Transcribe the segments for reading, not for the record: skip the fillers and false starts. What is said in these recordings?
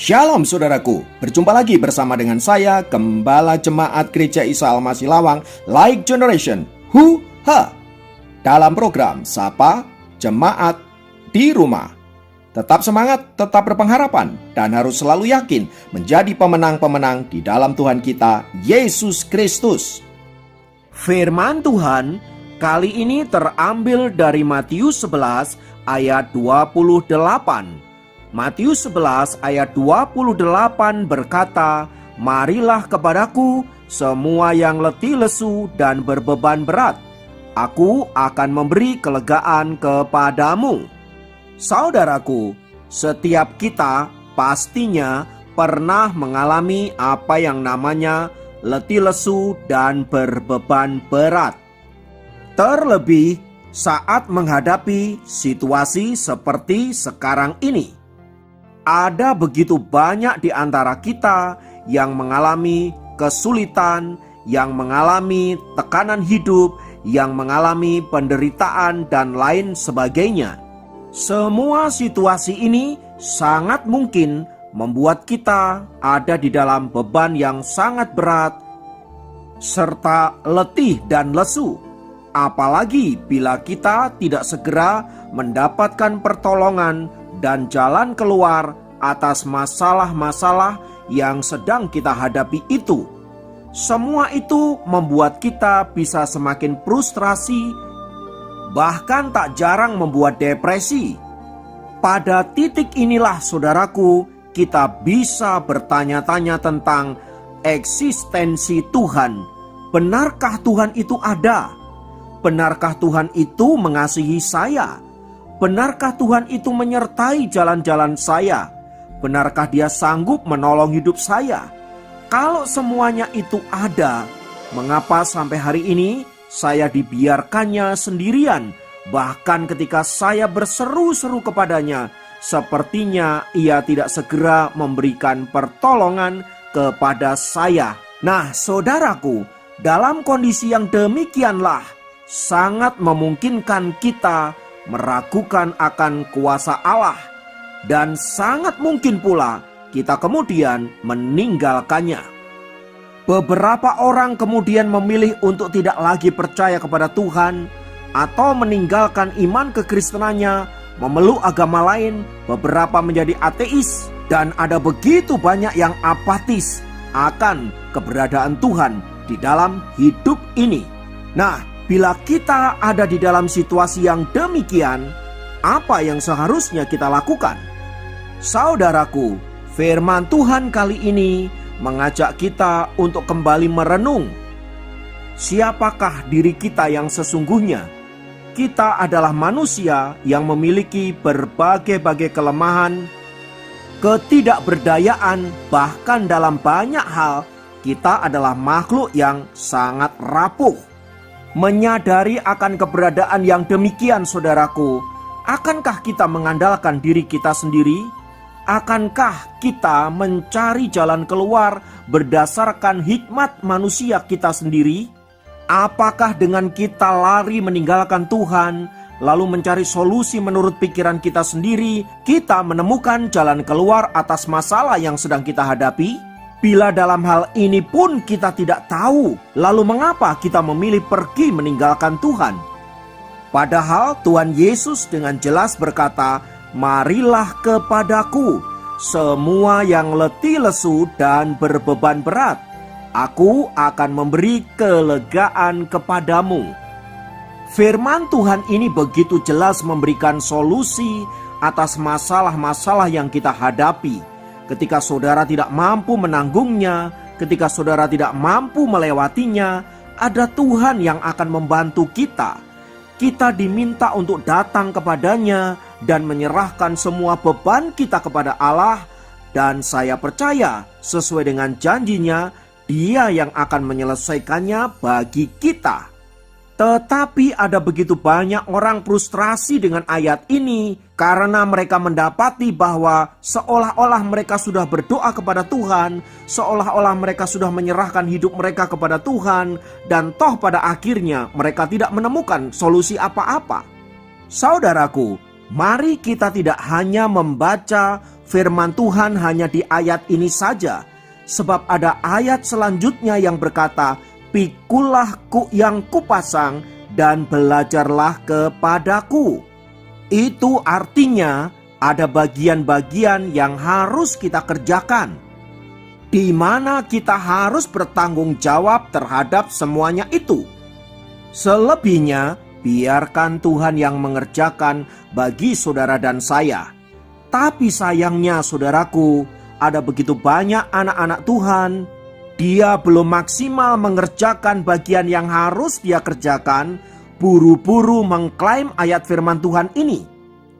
Shalom saudaraku, berjumpa lagi bersama dengan saya, Gembala Jemaat Gereja Isa Al-Masih Lawang, Like Generation, dalam program Sapa Jemaat di Rumah. Tetap semangat, tetap berpengharapan, dan harus selalu yakin menjadi pemenang-pemenang di dalam Tuhan kita, Yesus Kristus. Firman Tuhan kali ini terambil dari Matius 11 ayat 28. Matius 11 ayat 28 berkata, "Marilah kepadaku semua yang letih lesu dan berbeban berat. Aku akan memberi kelegaan kepadamu." Saudaraku, setiap kita pastinya pernah mengalami apa yang namanya letih lesu dan berbeban berat. Terlebih saat menghadapi situasi seperti sekarang ini. Ada begitu banyak di antara kita yang mengalami kesulitan, yang mengalami tekanan hidup, yang mengalami penderitaan dan lain sebagainya. Semua situasi ini sangat mungkin membuat kita ada di dalam beban yang sangat berat serta letih dan lesu. Apalagi bila kita tidak segera mendapatkan pertolongan dan jalan keluar atas masalah-masalah yang sedang kita hadapi itu. Semua itu membuat kita bisa semakin frustrasi, bahkan tak jarang membuat depresi. Pada titik inilah saudaraku, kita bisa bertanya-tanya tentang eksistensi Tuhan. Benarkah Tuhan itu ada? Benarkah Tuhan itu mengasihi saya? Benarkah Tuhan itu menyertai jalan-jalan saya? Benarkah Dia sanggup menolong hidup saya? Kalau semuanya itu ada, mengapa sampai hari ini saya dibiarkannya sendirian? Bahkan ketika saya berseru-seru kepadanya, sepertinya Ia tidak segera memberikan pertolongan kepada saya. Nah, saudaraku, dalam kondisi yang demikianlah, sangat memungkinkan kita meragukan akan kuasa Allah, dan sangat mungkin pula kita kemudian meninggalkannya. Beberapa orang kemudian memilih untuk tidak lagi percaya kepada Tuhan atau meninggalkan iman kekristenannya, memeluk agama lain, beberapa menjadi ateis, dan ada begitu banyak yang apatis akan keberadaan Tuhan di dalam hidup ini. Nah, bila kita ada di dalam situasi yang demikian, apa yang seharusnya kita lakukan? Saudaraku, firman Tuhan kali ini mengajak kita untuk kembali merenung. Siapakah diri kita yang sesungguhnya? Kita adalah manusia yang memiliki berbagai-bagai kelemahan, ketidakberdayaan, bahkan dalam banyak hal kita adalah makhluk yang sangat rapuh. Menyadari akan keberadaan yang demikian, saudaraku, akankah kita mengandalkan diri kita sendiri? Akankah kita mencari jalan keluar berdasarkan hikmat manusia kita sendiri? Apakah dengan kita lari meninggalkan Tuhan, lalu mencari solusi menurut pikiran kita sendiri, kita menemukan jalan keluar atas masalah yang sedang kita hadapi? Bila dalam hal ini pun kita tidak tahu, lalu mengapa kita memilih pergi meninggalkan Tuhan? Padahal Tuhan Yesus dengan jelas berkata, "Marilah kepadaku semua yang letih lesu dan berbeban berat. Aku akan memberi kelegaan kepadamu." Firman Tuhan ini begitu jelas memberikan solusi atas masalah-masalah yang kita hadapi. Ketika saudara tidak mampu menanggungnya, ketika saudara tidak mampu melewatinya, ada Tuhan yang akan membantu kita. Kita diminta untuk datang kepadanya dan menyerahkan semua beban kita kepada Allah. Dan saya percaya sesuai dengan janjinya, Dia yang akan menyelesaikannya bagi kita. Tetapi ada begitu banyak orang frustrasi dengan ayat ini karena mereka mendapati bahwa seolah-olah mereka sudah berdoa kepada Tuhan, seolah-olah mereka sudah menyerahkan hidup mereka kepada Tuhan, dan toh pada akhirnya mereka tidak menemukan solusi apa-apa. Saudaraku, mari kita tidak hanya membaca firman Tuhan hanya di ayat ini saja, sebab ada ayat selanjutnya yang berkata, "Pikulah yang kupasang dan belajarlah kepadaku." Itu artinya ada bagian-bagian yang harus kita kerjakan, di mana kita harus bertanggung jawab terhadap semuanya itu. Selebihnya, biarkan Tuhan yang mengerjakan bagi saudara dan saya. Tapi sayangnya saudaraku, ada begitu banyak anak-anak Tuhan, dia belum maksimal mengerjakan bagian yang harus dia kerjakan, buru-buru mengklaim ayat firman Tuhan ini.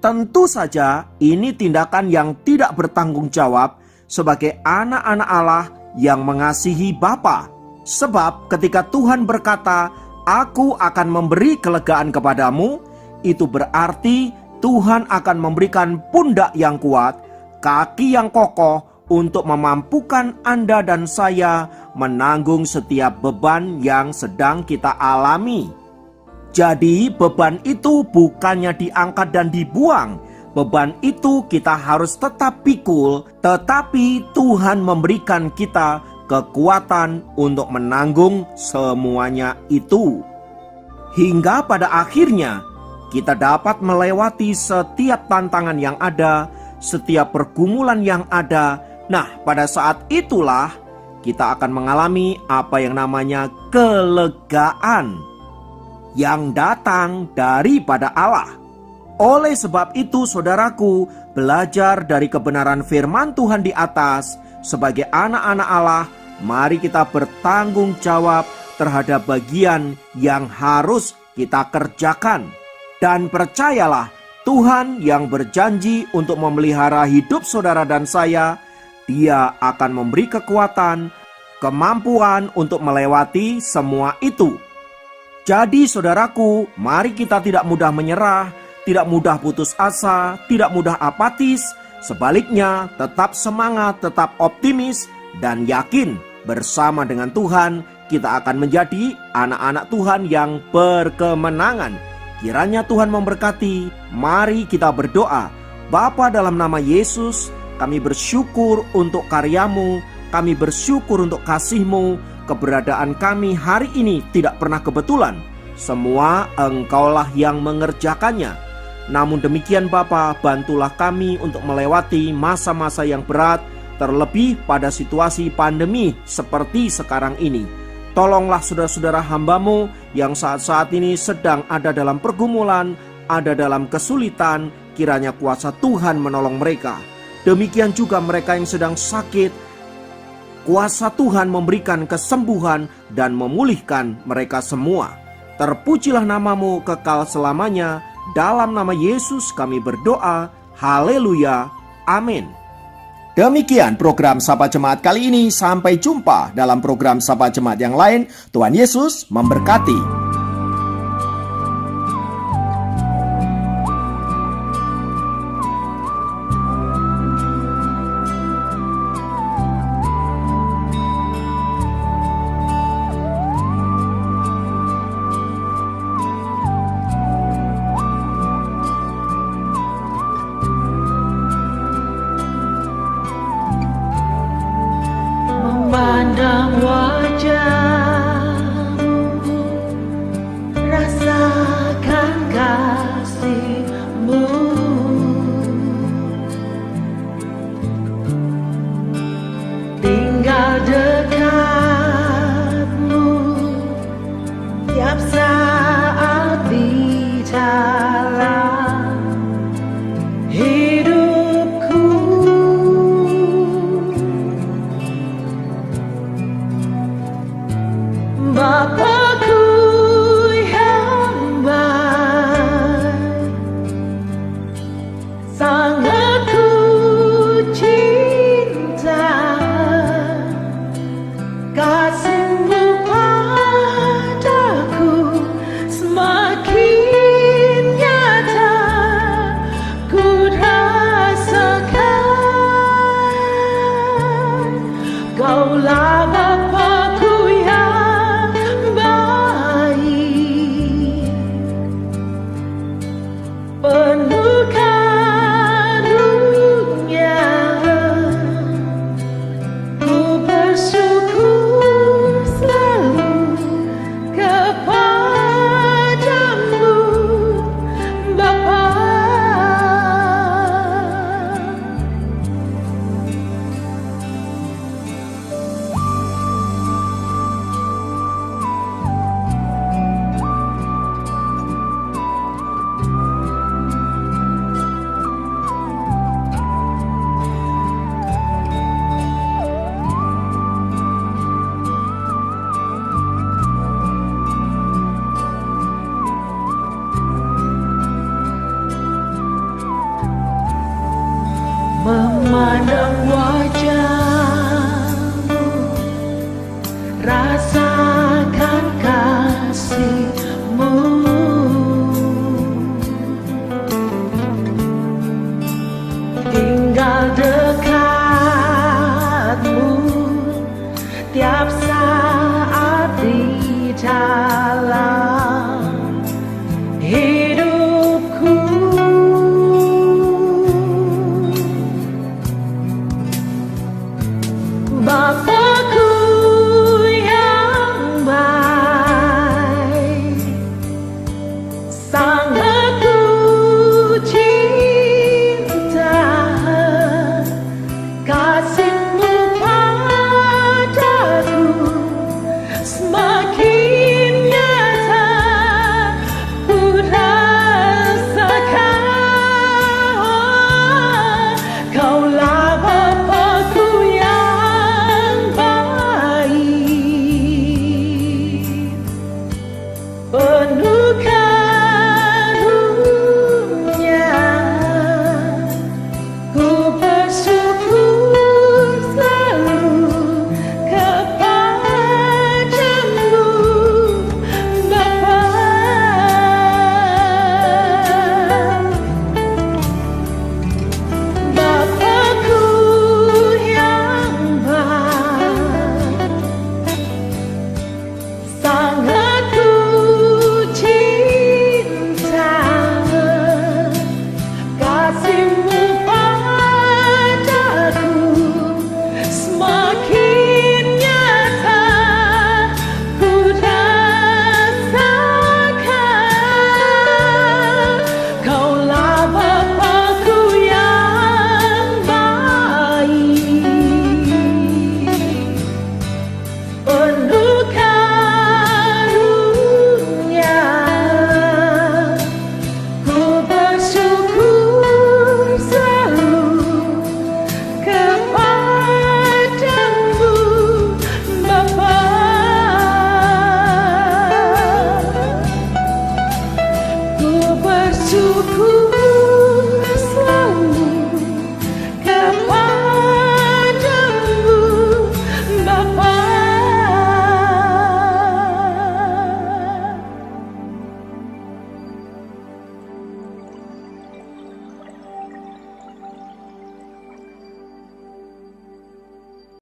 Tentu saja ini tindakan yang tidak bertanggung jawab sebagai anak-anak Allah yang mengasihi Bapa. Sebab ketika Tuhan berkata, "Aku akan memberi kelegaan kepadamu," itu berarti Tuhan akan memberikan pundak yang kuat, kaki yang kokoh untuk memampukan Anda dan saya menanggung setiap beban yang sedang kita alami. Jadi beban itu bukannya diangkat dan dibuang. Beban itu kita harus tetap pikul, tetapi Tuhan memberikan kita kekuatan untuk menanggung semuanya itu. Hingga pada akhirnya kita dapat melewati setiap tantangan yang ada, setiap pergumulan yang ada. Nah, pada saat itulah kita akan mengalami apa yang namanya kelegaan yang datang daripada Allah. Oleh sebab itu, saudaraku, belajar dari kebenaran firman Tuhan di atas. Sebagai anak-anak Allah, mari kita bertanggung jawab terhadap bagian yang harus kita kerjakan. Dan percayalah, Tuhan yang berjanji untuk memelihara hidup saudara dan saya, Dia akan memberi kekuatan, kemampuan untuk melewati semua itu. Jadi saudaraku, mari kita tidak mudah menyerah, tidak mudah putus asa, tidak mudah apatis. Sebaliknya, tetap semangat, tetap optimis, dan yakin bersama dengan Tuhan kita akan menjadi anak-anak Tuhan yang berkemenangan. Kiranya Tuhan memberkati. Mari kita berdoa. Bapa, dalam nama Yesus, kami bersyukur untuk karya-Mu, kami bersyukur untuk kasih-Mu. Keberadaan kami hari ini tidak pernah kebetulan. Semua Engkaulah yang mengerjakannya. Namun demikian Bapa, bantulah kami untuk melewati masa-masa yang berat, terlebih pada situasi pandemi seperti sekarang ini. Tolonglah saudara-saudara hamba-Mu yang saat-saat ini sedang ada dalam pergumulan, ada dalam kesulitan. Kiranya kuasa Tuhan menolong mereka. Demikian juga mereka yang sedang sakit, kuasa Tuhan memberikan kesembuhan dan memulihkan mereka semua. Terpujilah nama-Mu kekal selamanya. Dalam nama Yesus kami berdoa. Haleluya. Amin. Demikian program Sapa Jemaat kali ini. Sampai jumpa dalam program Sapa Jemaat yang lain. Tuhan Yesus memberkati. Memandang wajah-Mu memandang wajah